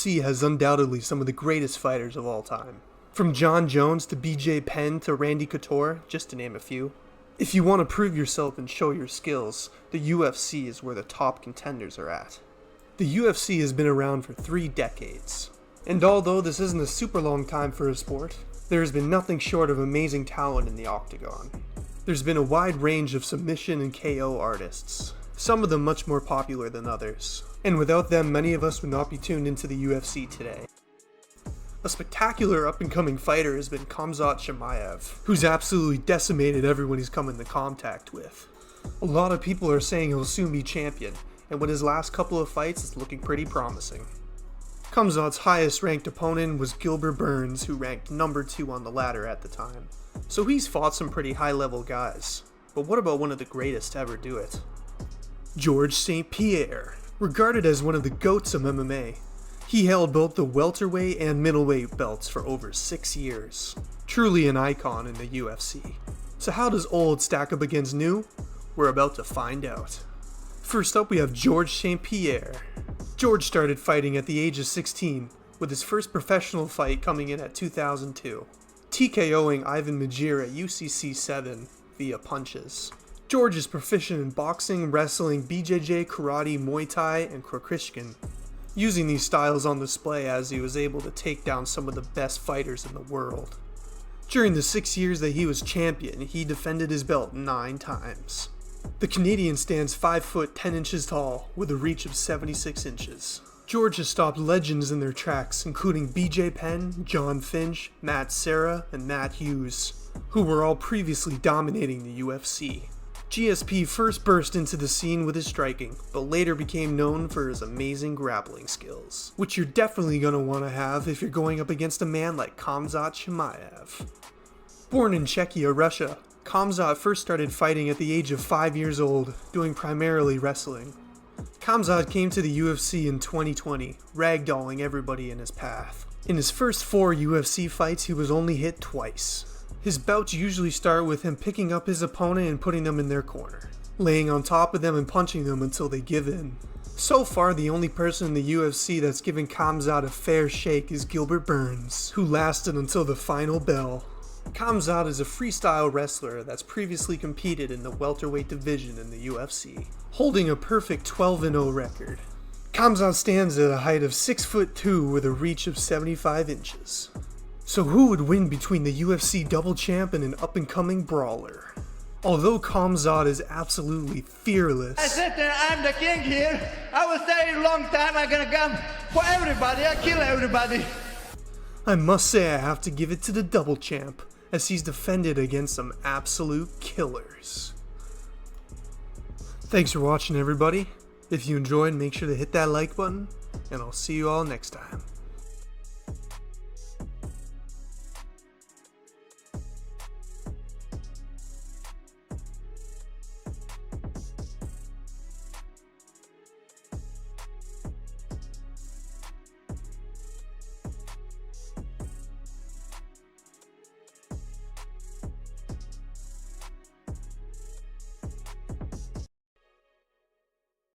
UFC has undoubtedly some of the greatest fighters of all time. From John Jones to BJ Penn to Randy Couture, just to name a few. If you want to prove yourself and show your skills, the UFC is where the top contenders are at. The UFC has been around for 3 decades. And although this isn't a super long time for a sport, there has been nothing short of amazing talent in the octagon. There's been a wide range of submission and KO artists, some of them much more popular than others, and without them many of us would not be tuned into the UFC today. A spectacular up-and-coming fighter has been Khamzat Chimaev, who's absolutely decimated everyone he's come into contact with. A lot of people are saying he'll soon be champion, and with his last couple of fights it's looking pretty promising. Khamzat's highest ranked opponent was Gilbert Burns, who ranked number 2 on the ladder at the time. So he's fought some pretty high level guys, but what about one of the greatest to ever do it? George St-Pierre, regarded as one of the GOATs of MMA. He held both the welterweight and middleweight belts for over 6 years. Truly an icon in the UFC. So how does old stack up against new? We're about to find out. First up we have George St-Pierre. George started fighting at the age of 16, with his first professional fight coming in at 2002, TKOing Ivan Majir at UCC 7 via punches. George is proficient in boxing, wrestling, BJJ, karate, Muay Thai, and Kyrgyzstan, using these styles on display as he was able to take down some of the best fighters in the world. During the 6 years that he was champion, he defended his belt 9 times. The Canadian stands 5 foot 10 inches tall with a reach of 76 inches. George has stopped legends in their tracks, including BJ Penn, John Finch, Matt Serra, and Matt Hughes, who were all previously dominating the UFC. GSP first burst into the scene with his striking, but later became known for his amazing grappling skills, which you're definitely going to want to have if you're going up against a man like Khamzat Chimaev. Born in Czechia, Russia, Khamzat first started fighting at the age of 5 years old, doing primarily wrestling. Khamzat came to the UFC in 2020, ragdolling everybody in his path. In his first 4 UFC fights, he was only hit twice. His bouts usually start with him picking up his opponent and putting them in their corner, laying on top of them and punching them until they give in. So far, the only person in the UFC that's given Khamzat a fair shake is Gilbert Burns, who lasted until the final bell. Khamzat is a freestyle wrestler that's previously competed in the welterweight division in the UFC, holding a perfect 12-0 record. Khamzat stands at a height of 6'2" with a reach of 75 inches. So who would win between the UFC double champ and an up-and-coming brawler? Although Khamzat is absolutely fearless, I said that I'm the king here. I will stay a long time. I'm gonna come for everybody. I kill everybody. I must say I have to give it to the double champ, as he's defended against some absolute killers. Thanks for watching, everybody. If you enjoyed, make sure to hit that like button, and I'll see you all next time.